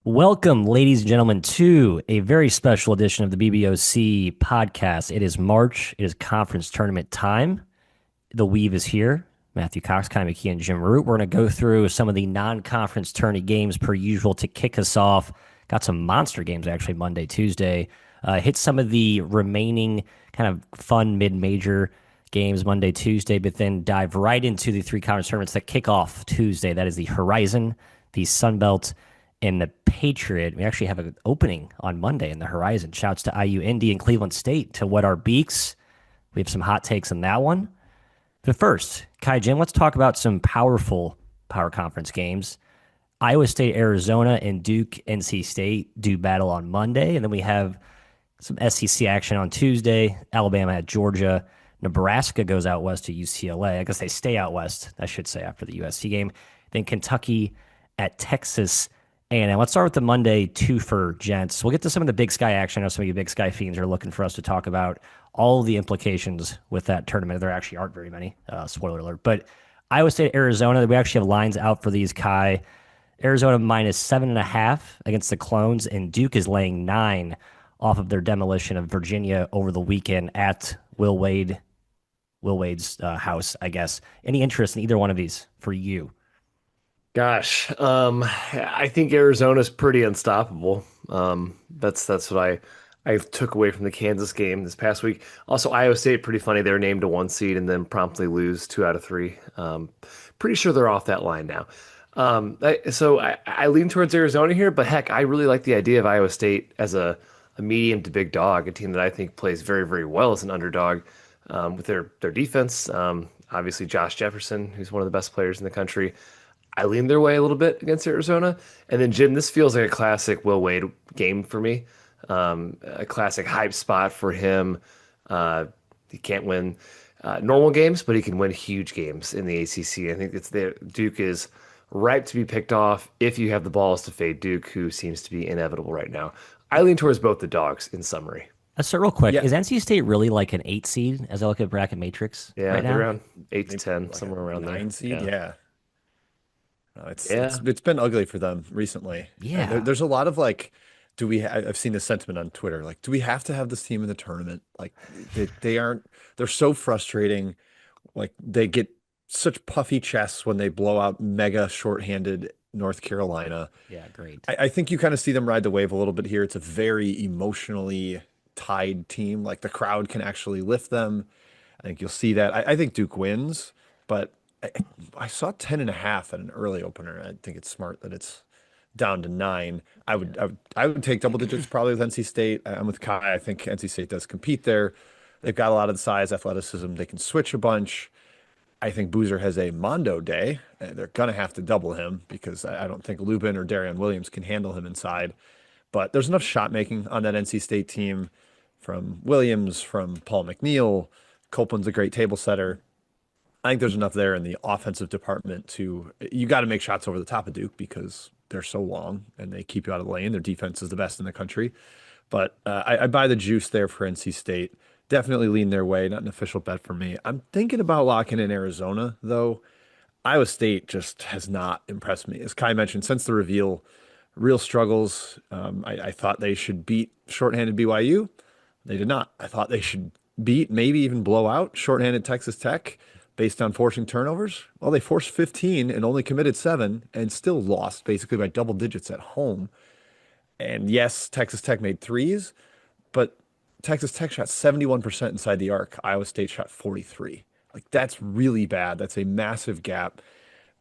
Welcome, ladies and gentlemen, to a very special edition of the BBOC podcast. It is March. It is conference tournament time. The Weave is here. Matthew Cox, Kai McKeon, Jim Root. We're going to go through some of the non-conference tourney games per usual to kick us off. Got some monster games actually Monday, Tuesday. Hit some of the remaining kind of fun mid-major games Monday, Tuesday, but then dive right into the three conference tournaments that kick off Tuesday. That is the Horizon, the Sunbelt, and the Patriot. We actually have an opening on Monday in the Horizon. Shouts to IU, Indy, and Cleveland State to wet our beaks. We have some hot takes on that one. But first, Kai Jim, let's talk about some powerful power conference games. Iowa State, Arizona, and Duke, NC State do battle on Monday. And then we have some SEC action on Tuesday. Alabama at Georgia. Nebraska goes out west to UCLA. I guess they stay out west, I should say, after the USC game. Then Kentucky at Texas. And let's start with the Monday two for gents. We'll get to some of the Big Sky action. I know some of you Big Sky fiends are looking for us to talk about all the implications with that tournament. There actually aren't very many, spoiler alert. But Iowa State, Arizona, we actually have lines out for these, Kai. Arizona minus 7.5 against the Clones, and Duke is laying 9 off of their demolition of Virginia over the weekend at Will Wade's house, I guess. Any interest in either one of these for you? Gosh, I think Arizona's pretty unstoppable. That's what I took away from the Kansas game this past week. Also, Iowa State, pretty funny. They're named a 1 seed and then promptly lose 2 out of 3. Pretty sure they're off that line now. So I lean towards Arizona here, but heck, I really like the idea of Iowa State as a medium to big dog, a team that I think plays very, very well as an underdog with their defense. Obviously, Josh Jefferson, who's one of the best players in the country. I lean their way a little bit against Arizona. And then, Jim, this feels like a classic Will Wade game for me. A classic hype spot for him. He can't win normal games, but he can win huge games in the ACC. I think it's there. Duke is ripe to be picked off if you have the balls to fade Duke, who seems to be inevitable right now. I lean towards both the dogs in summary. Let's start real quick. Yeah, Is NC State really like an 8 seed as I look at bracket matrix Yeah, right they're now? around 8 to 10, like a somewhere around there. 9 seed. Yeah. Yeah, no, it's Yeah. it's it's been ugly for them recently. Yeah. There's a lot of like, I've seen this sentiment on Twitter. Like, do we have to have this team in the tournament? Like, they aren't. They're so frustrating. Like, they get such puffy chests when they blow out mega shorthanded North Carolina. Yeah, great. I think you kind of see them ride the wave a little bit here. It's a very emotionally tied team. Like, the crowd can actually lift them. I think you'll see that. I think Duke wins, but I, I saw 10.5 at an early opener. I think it's smart that it's down to 9. I would take double digits probably with NC State. I'm with Kai. I think NC State does compete there. They've got a lot of the size, athleticism. They can switch a bunch. I think Boozer has a Mondo day. They're gonna have to double him because I don't think Lubin or Darian Williams can handle him inside. But there's enough shot making on that NC State team from Williams, from Paul McNeil. Copeland's a great table setter. I think there's enough there in the offensive department to you got to make shots over the top of Duke because they're so long and they keep you out of the lane. Their defense is the best in the country. But I buy the juice there for NC State. Definitely lean their way. Not an official bet for me. I'm thinking about locking in Arizona, though. Iowa State just has not impressed me. As Kai mentioned, since the reveal, real struggles. I thought they should beat shorthanded BYU. They did not. I thought they should beat, maybe even blow out shorthanded Texas Tech based on forcing turnovers. Well, they forced 15 and only committed 7 and still lost basically by double digits at home. And yes, Texas Tech made threes, but Texas Tech shot 71% inside the arc. Iowa State shot 43. Like, that's really bad. That's a massive gap.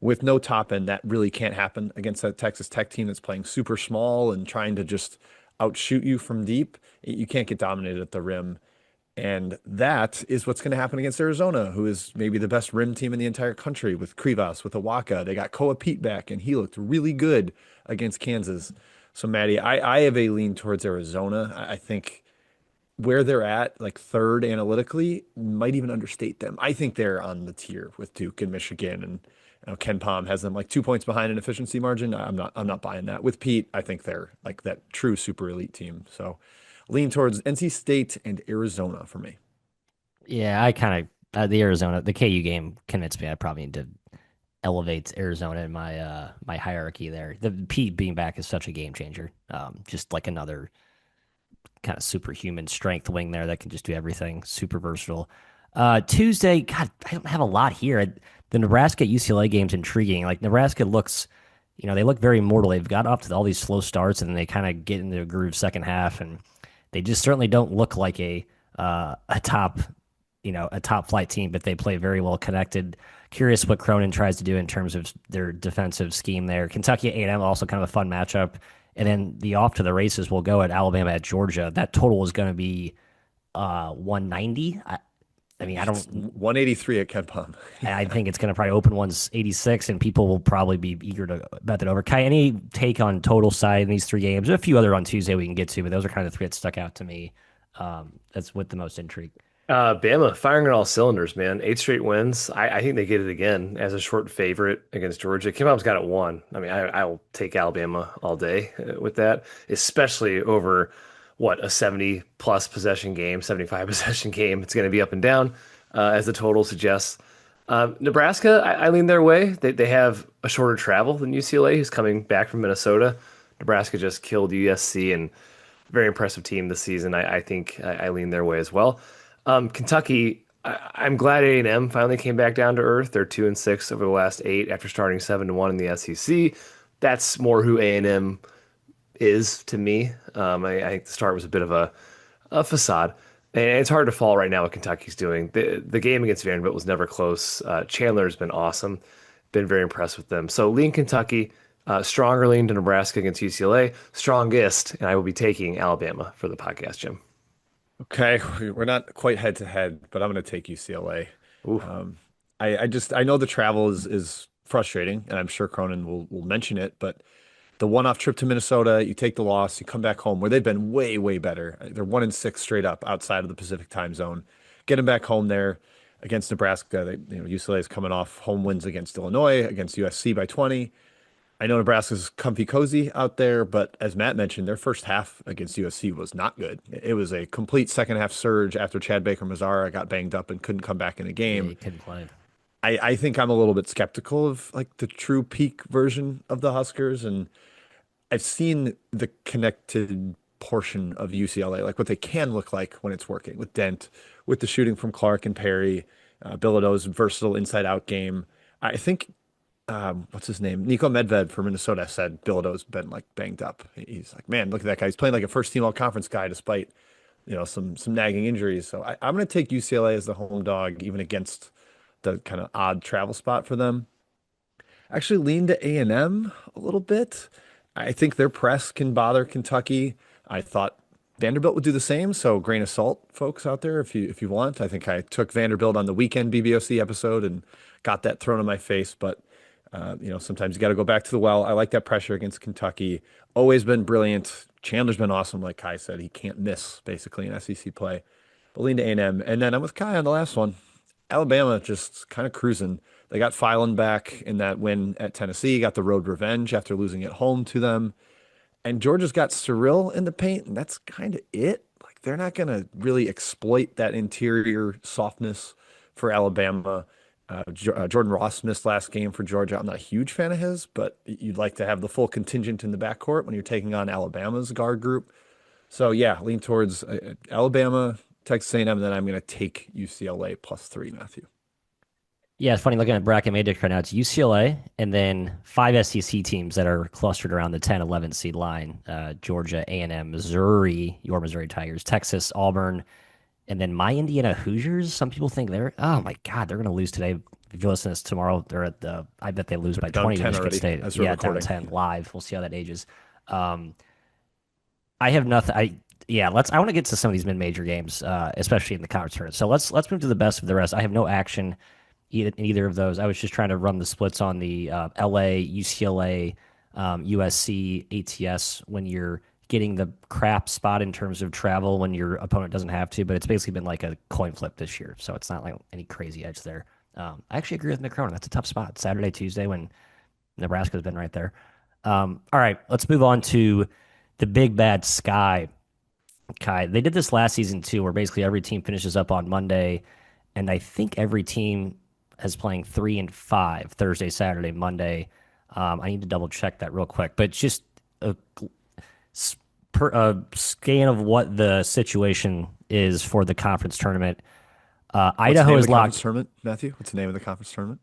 With no top end, that really can't happen against that Texas Tech team that's playing super small and trying to just outshoot you from deep. You can't get dominated at the rim. And that is what's going to happen against Arizona, who is maybe the best rim team in the entire country with Krivas, with Awaka. They got Koa Pete back, and he looked really good against Kansas. So, Maddie, I have a lean towards Arizona. I think where they're at, like third analytically, might even understate them. I think they're on the tier with Duke and Michigan, and Ken Pom has them like 2 points behind in efficiency margin. I'm not buying that. With Pete, I think they're like that true super elite team. So lean towards NC State and Arizona for me. Yeah, I kind of the KU game convinced me I probably need to elevates Arizona in my hierarchy there. The Pete being back is such a game changer. Just like another kind of superhuman strength wing there that can just do everything. Super versatile. Tuesday, God, I don't have a lot here. The Nebraska UCLA game's intriguing. Like Nebraska looks, they look very mortal. They've got off to all these slow starts and then they kind of get into a groove second half, and they just certainly don't look like a top, a top flight team, but they play very well connected. Curious what Cronin tries to do in terms of their defensive scheme there. Kentucky A&M also kind of a fun matchup. And then the off to the races will go at Alabama at Georgia. That total is going to be 190. I mean, I It's don't. 183 at Ken Palm. I think it's going to probably open 186, and people will probably be eager to bet that over. Kai, any take on total side in these three games? There's a few other on Tuesday we can get to, but those are kind of the three that stuck out to me. That's with the most intrigue. Bama firing on all cylinders, man. 8 straight wins. I think they get it again as a short favorite against Georgia. Kim Bob's got it won. I mean, I'll take Alabama all day with that, especially over what a 70 plus possession game, 75 possession game. It's going to be up and down, as the total suggests. Nebraska, I lean their way. They have a shorter travel than UCLA, who's coming back from Minnesota. Nebraska just killed USC, and very impressive team this season. I think I lean their way as well. Kentucky, I'm glad A&M finally came back down to earth. They're 2-6 over the last 8 after starting 7-1 in the SEC. That's more who A&M is to me. I think the start was a bit of a facade. And it's hard to fall right now what Kentucky's doing. The game against Vanderbilt was never close. Chandler's been awesome. Been very impressed with them. So lean Kentucky, stronger lean to Nebraska against UCLA, strongest, and I will be taking Alabama for the podcast, Jim. Okay, we're not quite head to head, but I'm going to take UCLA. Ooh. I know the travel is frustrating, and I'm sure Cronin will mention it, but the one-off trip to Minnesota, you take the loss, you come back home where they've been way, way better. They're 1-6 straight up outside of the Pacific time zone. Get them back home there against Nebraska. UCLA is coming off home wins against Illinois, against USC by 20. I know Nebraska's comfy cozy out there, but as Matt mentioned, their first half against USC was not good. It was a complete second half surge after Chad Baker Mazara got banged up and couldn't come back in the Yeah, game. you couldn't play. I think I'm a little bit skeptical of like the true peak version of the Huskers, and I've seen the connected portion of UCLA, like what they can look like when it's working with Dent, with the shooting from Clark and Perry, Bilodeau's versatile inside out game. I think what's his name? Nico Medved for Minnesota said Bilodeau's been like banged up. He's like, man, look at that guy. He's playing like a first team all conference guy despite, some nagging injuries. So I'm going to take UCLA as the home dog, even against the kind of odd travel spot for them. Actually lean to A&M a little bit. I think their press can bother Kentucky. I thought Vanderbilt would do the same. So grain of salt, folks out there, if you want. I think I took Vanderbilt on the weekend BBOC episode and got that thrown in my face. But sometimes you got to go back to the well. I like that pressure against Kentucky. Always been brilliant. Chandler's been awesome, like Kai said. He can't miss basically in SEC play. But lean to A&M, and then I'm with Kai on the last one. Alabama just kind of cruising. They got Filan back in that win at Tennessee, got the road revenge after losing at home to them. And Georgia's got Cyril in the paint, and that's kind of it. Like they're not going to really exploit that interior softness for Alabama. Jordan Ross missed last game for Georgia. I'm not a huge fan of his, but you'd like to have the full contingent in the backcourt when you're taking on Alabama's guard group. So yeah, lean towards Alabama, Texas A&M, and then I'm going to take UCLA +3, Matthew. Yeah, it's funny looking at bracket matrix right now. It's UCLA and then 5 SEC teams that are clustered around the 10, 11 seed line. Georgia, A&M, Missouri, your Missouri Tigers, Texas, Auburn, and then my Indiana Hoosiers. Some people think oh my God, they're going to lose today. If you listen to this tomorrow, I bet they lose by Down 20 to 10 Michigan already State. as we're Yeah, down recording. 10 live. We'll see how that ages. I have nothing. I want to get to some of these mid-major games, especially in the conference tournament. So let's move to the best of the rest. I have no action in either of those. I was just trying to run the splits on the LA, UCLA, USC, ATS when you're getting the crap spot in terms of travel when your opponent doesn't have to, but it's basically been like a coin flip this year. So it's not like any crazy edge there. I actually agree with McKeon. That's a tough spot. Saturday, Tuesday when Nebraska's been right there. All right, let's move on to the big bad sky. Kai, they did this last season too, where basically every team finishes up on Monday, and I think every team as playing 3 and 5 Thursday, Saturday, Monday. I need to double check that real quick, but just a, a scan of what the situation is for the conference tournament. What's the Idaho name of is the conference locked. tournament, Matthew? What's the name of the conference tournament?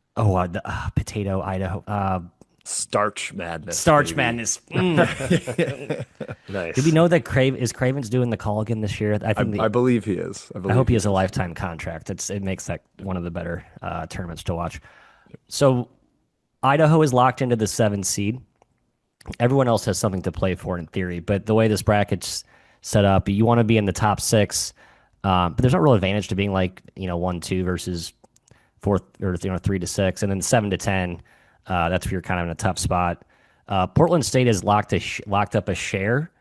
Potato, Idaho. Starch Madness, Starch baby. Madness. Did we Nice. know that Craven's doing the call again this year? I think I believe he is. I I believe hope he he has a is. lifetime contract. It makes that one of the better tournaments to watch. So Idaho is locked into the 7 seed. Everyone else has something to play for in theory, but the way this bracket's set up, you want to be in the top six. But there's not real advantage to being like 1-2 versus fourth or 3-6, and then 7-10. That's where you're kind of in a tough spot. Portland State has locked up a share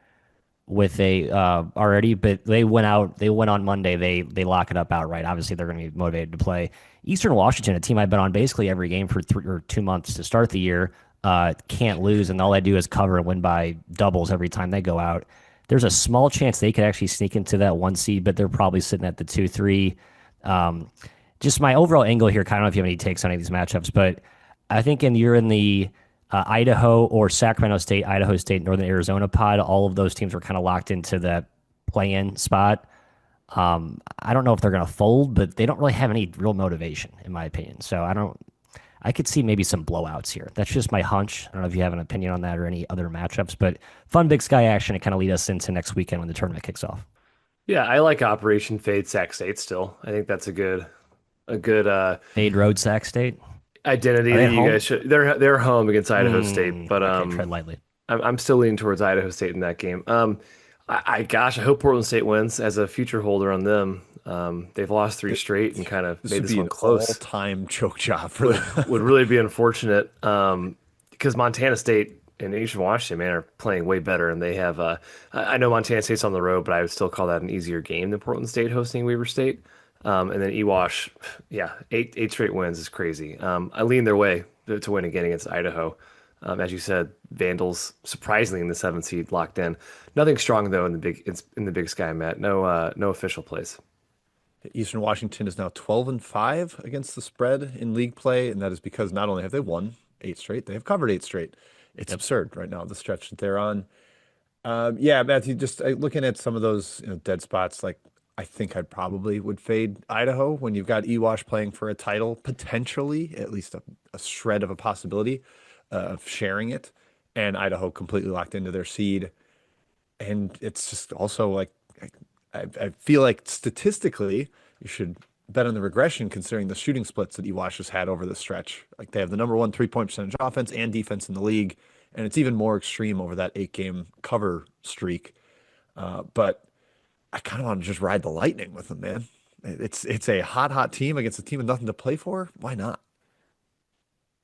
with a already, but they went out. They went on Monday. They lock it up outright. Obviously, they're going to be motivated to play. Eastern Washington, a team I've been on basically every game for 3 or 2 months to start the year, can't lose, and all they do is cover and win by doubles every time they go out. There's a small chance they could actually sneak into that 1 seed, but they're probably sitting at the 2-3. Um, just my overall angle here. I don't know if you have any takes on any of these matchups, but I think you're in the Idaho or Sacramento State, Idaho State, Northern Arizona pod. All of those teams were kind of locked into that play-in spot. I don't know if they're going to fold, but they don't really have any real motivation, in my opinion. So I don't. I could see maybe some blowouts here. That's just my hunch. I don't know if you have an opinion on that or any other matchups, but fun Big Sky action to kind of lead us into next weekend when the tournament kicks off. Yeah, I like Operation Fade Sac State still. I think that's a good Fade Road, Sac State. identity Are they that at you home? guys should. They're home against Idaho State, but Okay, tread lightly. I'm still leaning towards Idaho State in that game. I hope Portland State wins as a future holder on them. They've lost three Th- straight and kind of This made would this be one an close. all-time choke job for Would them. really be unfortunate because Montana State and Eastern Washington, man, are playing way better, and they have. I know Montana State's on the road, but I would still call that an easier game than Portland State hosting Weaver State. And then Ewash, yeah, eight straight wins is crazy. I lean their way to win again against Idaho. As you said, Vandals surprisingly in the 7 seed locked in. Nothing strong though in the Big Sky, Matt. No official place. Eastern Washington is now 12-5 against the spread in league play, and that is because not only have they won 8 straight, they have covered 8 straight. It's Yep. absurd right now, the stretch that they're on. Yeah, Matthew, just looking at some of those dead spots, like I think I probably would fade Idaho when you've got Ewash playing for a title, potentially, at least a shred of a possibility of sharing it, and Idaho completely locked into their seed. And it's just also like I feel like statistically you should bet on the regression considering the shooting splits that Ewash has had over the stretch. Like they have the number one 3-point percentage offense and defense in the league, and it's even more extreme over that 8 game cover streak. But I kind of want to just ride the lightning with them, man. It's a hot team against a team with nothing to play for. Why not?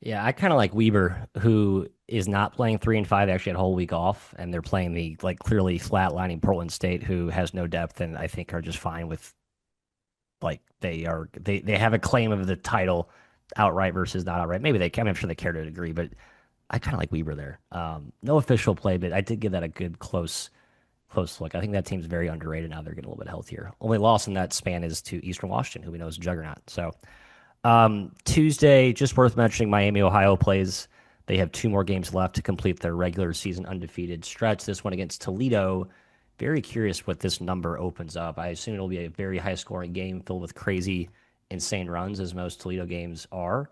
Yeah, I kind of like Weber, who is not playing 3 and 5. They actually had a whole week off, and they're playing the like clearly flatlining Portland State, who has no depth, and I think are just fine with like they have a claim of the title outright versus not outright. Maybe they can. I'm sure they care to a degree, but I kind of like Weber there. No official play, but I did give that a good close look. I think that team's very underrated now. They're getting a little bit healthier. Only loss in that span is to Eastern Washington, who we know is a juggernaut. So Tuesday, just worth mentioning, Miami, Ohio plays. They have 2 more games left to complete their regular season undefeated stretch. This one against Toledo. Very curious what this number opens up. I assume it'll be a very high scoring game filled with crazy, insane runs, as most Toledo games are.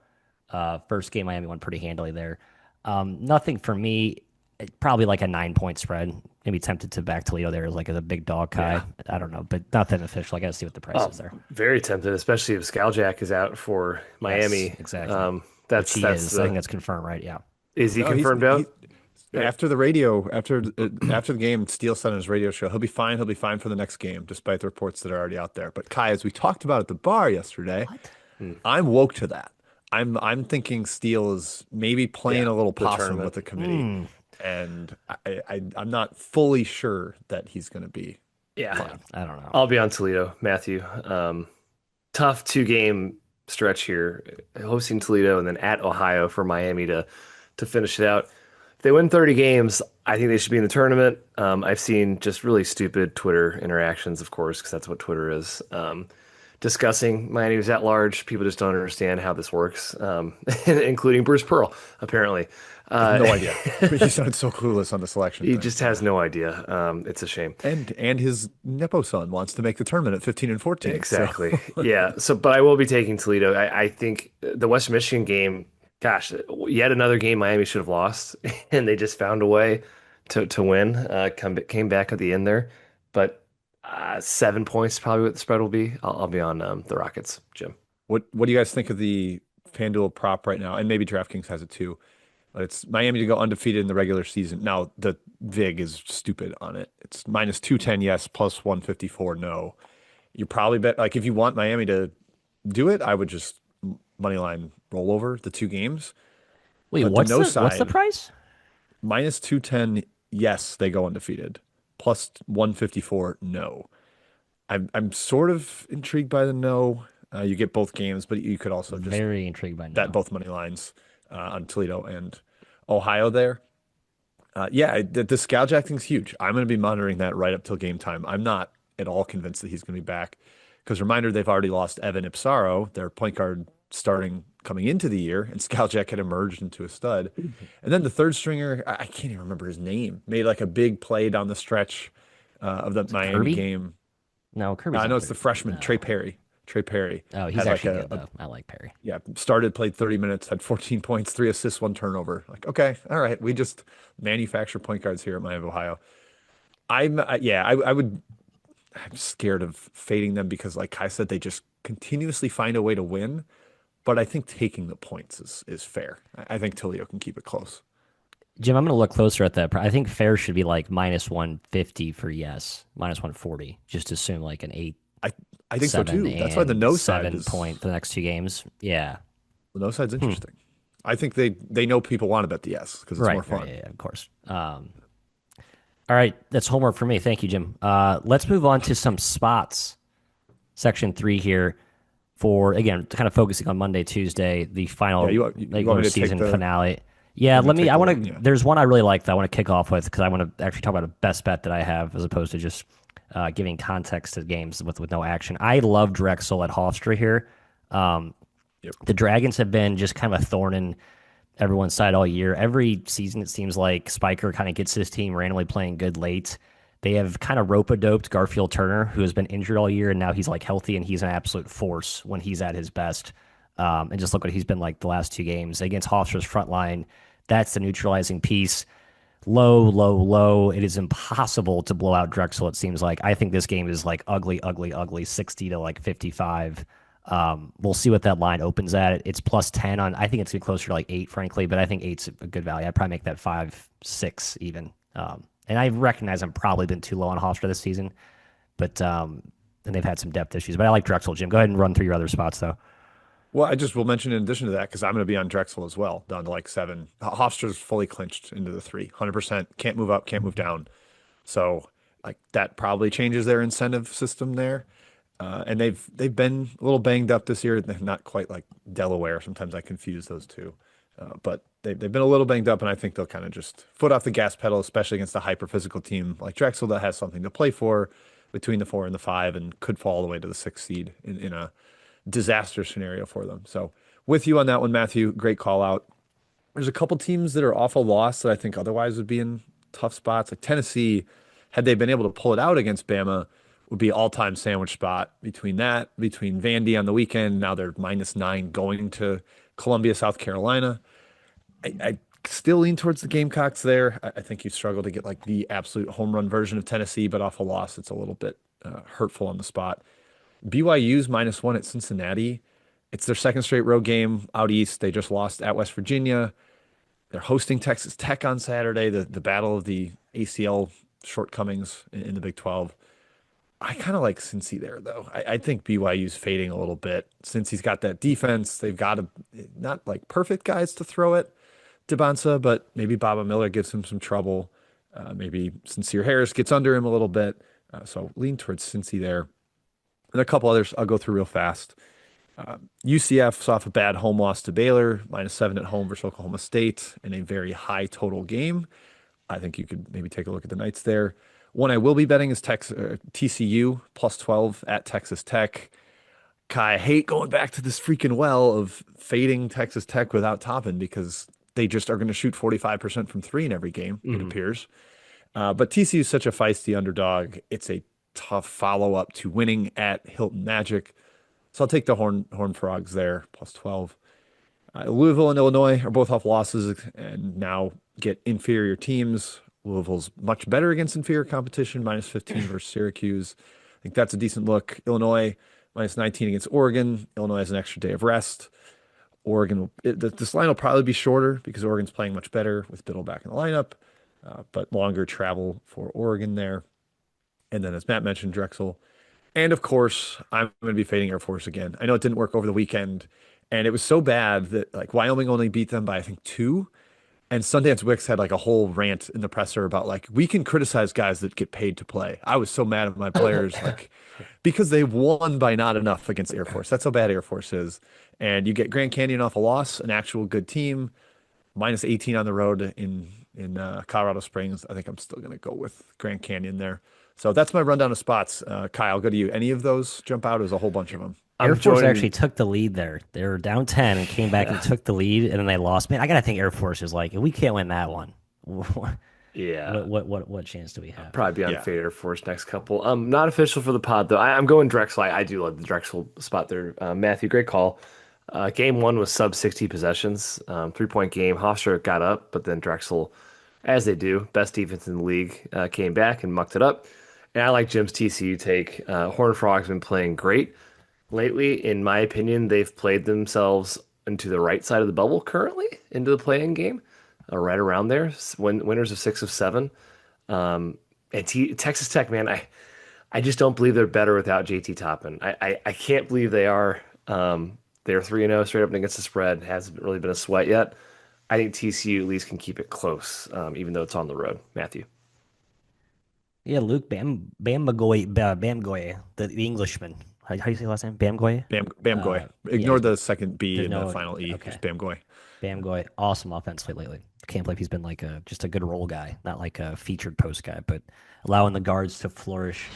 First game, Miami won pretty handily there. Nothing for me. Probably like a 9 point spread. Maybe tempted to back Toledo there as like a big dog Kai. Yeah. I don't know, but nothing official. I got to see what the price Oh, is there. very tempted, especially if Scaljak is out for Yes, Miami. exactly. Which he That's is. I think the that's confirmed, right? Yeah. is he No, confirmed he out? Yeah. after the radio after the game, Steele said on his radio show he'll be fine. He'll be fine for the next game, despite the reports that are already out there. But Kai, as we talked about at the bar yesterday, What? Hmm. I'm woke to that. I'm thinking Steele is maybe playing Yeah, a little the possum tournament. with the committee, Mm, and I'm not fully sure that he's going to be Yeah, yeah, I don't know. I'll be on Toledo, Matthew. Tough 2 game stretch here, hosting Toledo and then at Ohio for Miami to finish it out. If they win 30 games, I think they should be in the tournament. I've seen just really stupid Twitter interactions, of course, because that's what Twitter is. discussing Miami was at large. People just don't understand how this works, including Bruce Pearl, apparently. I have Uh, no idea. He sounded so clueless on the selection he thing. just Yeah. has no idea. It's a shame. And his Nepo son wants to make the tournament at 15 and 14. So Exactly. Yeah. So, but I will be taking Toledo. I think the Western Michigan game, gosh, yet another game Miami should have lost, and they just found a way to win. Came back at the end there, but 7 points is probably what the spread will be. I'll be on the Rockets, Jim. what do you guys think of the FanDuel prop right now? And maybe DraftKings has it too. But it's Miami to go undefeated in the regular season. Now the VIG is stupid on it. It's minus 210 yes, plus 154 no. You probably bet like if you want Miami to do it, I would just money line roll over the two games. Wait, But the no what's the side, price? minus 210 yes, they go undefeated. Plus 154 no. I'm sort of intrigued by the no. You get both games, but you could also just Very intrigued by bet no. both money lines on Toledo and Ohio there. Yeah, the Scaljack thing's huge. I'm going to be monitoring that right up till game time. I'm not at all convinced that he's going to be back because reminder, they've already lost Evan Ipsaro, their point guard starting coming into the year, and Scaljack had emerged into a stud. And then the third stringer, I can't even remember his name, made like a big play down the stretch of the Is it Miami Kirby? game. No, Kirby's I know not it's the there. freshman, Trey No. Perry. Trey Perry Oh, he's had like actually good though. I like Perry. yeah, started, played 30 minutes, had 14 points, 3 assists, 1 turnover. Like, okay, all right, we just manufacture point guards here at Miami of Ohio. I would, I'm scared of fading them because, like I said, they just continuously find a way to win. But I think taking the points is fair. I think Toledo can keep it close. Jim, I'm going to look closer at that. I think fair should be like minus 150 for yes, minus 140. Just assume like an eight, I I think so seven, too. That's why the and no side 7 point for the next two games. Yeah. the no side's Hmm. interesting. I think they know people want to bet the yes because it's more Right. Right. fun. Yeah, of course. All right. That's homework for me. Thank you, Jim. Let's move on to some spots. Section 3 here for, again, kind of focusing on Monday, Tuesday, the Yeah, final you want regular me to take season the finale. Yeah, want me let to me. take I the want lead? to. Yeah. There's one I really like that I want to kick off with because I want to actually talk about a best bet that I have as opposed to just giving context to games with no action. I love Drexel at Hofstra here. Um, Yep. the Dragons have been just kind of a thorn in everyone's side all year. Every season, it seems like Spiker kind of gets his team randomly playing good late. They have kind of rope-a-doped Garfield Turner, who has been injured all year, and now he's like healthy and he's an absolute force when he's at his best. And just look what he's been like the last two games against Hofstra's front line. That's the neutralizing piece. Low, low, low. It is impossible to blow out Drexel, it seems like. I think this game is like ugly, ugly, ugly, 60 to like 55. We'll see what that line opens at. It's plus 10 on, I think it's gonna be closer to like 8, frankly, but I think 8's a good value. I'd probably make that 5, 6 even. And I recognize I'm probably been too low on Hofstra this season, but and they've had some depth issues. But I like Drexel, Jim. Go ahead and run through your other spots, though. Well, I just will mention in addition to that, because I'm going to be on Drexel as well, down to like 7. Hofstra's fully clinched into the 3, 100%. Can't move up, can't move down. So like that probably changes their incentive system there. And they've been a little banged up this year. They're not quite like Delaware. Sometimes I confuse those two. But they've been a little banged up, and I think they'll kind of just foot off the gas pedal, especially against a hyper physical team like Drexel that has something to play for between the 4 and the 5 and could fall all the way to the 6 seed in a disaster scenario for them. So with you on that one, Matthew, great call out. There's a couple teams that are awful lost that I think otherwise would be in tough spots. Like Tennessee, had they been able to pull it out against Bama, would be all-time sandwich spot between that, between Vandy on the weekend. Now they're -9 going to Columbia, South Carolina. I still lean towards the Gamecocks there. I think you struggle to get like the absolute home run version of Tennessee, but off a loss, it's a little bit hurtful on the spot. BYU's -1 at Cincinnati. It's their second straight road game out east. They just lost at West Virginia. They're hosting Texas Tech on Saturday, the battle of the ACL shortcomings in the Big 12. I kind of like Cincy there, though. I think BYU's fading a little bit since he's got that defense. They've got not like perfect guys to throw it to Bonsa, but maybe Baba Miller gives him some trouble. Maybe Sincere Harris gets under him a little bit. So lean towards Cincy there. And a couple others I'll go through real fast. UCF's off a bad home loss to Baylor, -7 at home versus Oklahoma State in a very high total game. I think you could maybe take a look at the Knights there. One I will be betting is TCU +12 at Texas Tech. Kai, I hate going back to this freaking well of fading Texas Tech without Toppin because they just are going to shoot 45% from three in every game, it Mhm. appears. But TCU is such a feisty underdog. It's a tough follow up to winning at Hilton Magic. So I'll take the Horned Frogs there, plus 12. Louisville and Illinois are both off losses and now get inferior teams. Louisville's much better against inferior competition, minus 15 versus Syracuse. I think that's a decent look. Illinois, minus 19 against Oregon. Illinois has an extra day of rest. This line will probably be shorter because Oregon's playing much better with Biddle back in the lineup, but longer travel for Oregon there. And then, as Matt mentioned, Drexel. And of course, I'm going to be fading Air Force again. I know it didn't work over the weekend, and it was so bad that like Wyoming only beat them by I think two. And Sundance Wicks had like a whole rant in the presser about like we can criticize guys that get paid to play. I was so mad at my players like because they won by not enough against Air Force. That's how bad Air Force is. And you get Grand Canyon off a loss, an actual good team, minus 18 on the road in Colorado Springs. I think I'm still going to go with Grand Canyon there. So that's my rundown of spots. Kyle, I'll go to you. Any of those jump out? There's a whole bunch of them. Air I'm Force joining. actually took the lead there. They were down 10 and came back and took the lead, and then they lost. Man, I gotta think Air Force is like, we can't win that one. What Yeah. what chance do we have? Probably be on Yeah. Fade Air Force next couple. Not official for the pod though. I'm going Drexel. I do love the Drexel spot there. Matthew, great call. Game one was sub 60 possessions, 3-point game. Hofstra got up, but then Drexel, as they do, best defense in the league, came back and mucked it up. And I like Jim's TCU take. Horned Frogs been playing great lately. In my opinion, they've played themselves into the right side of the bubble currently into the playing game, right around there. Winners of 6 of 7. And Texas Tech, man, I just don't believe they're better without JT Toppin. I can't believe they are. They're 3-0 straight up against the spread. Hasn't really been a sweat yet. I think TCU at least can keep it close, even though it's on the road. Matthew. Yeah, Luke Bamgoy, the Englishman. How do you say his last name? Bamgoy? Bamgoy. Yeah, Ignore the second B there's in the no final E. okay. Just Bamgoy. Bamgoy, awesome offensively lately. Can't believe he's been like just a good role guy, not like a featured post guy, but allowing the guards to flourish.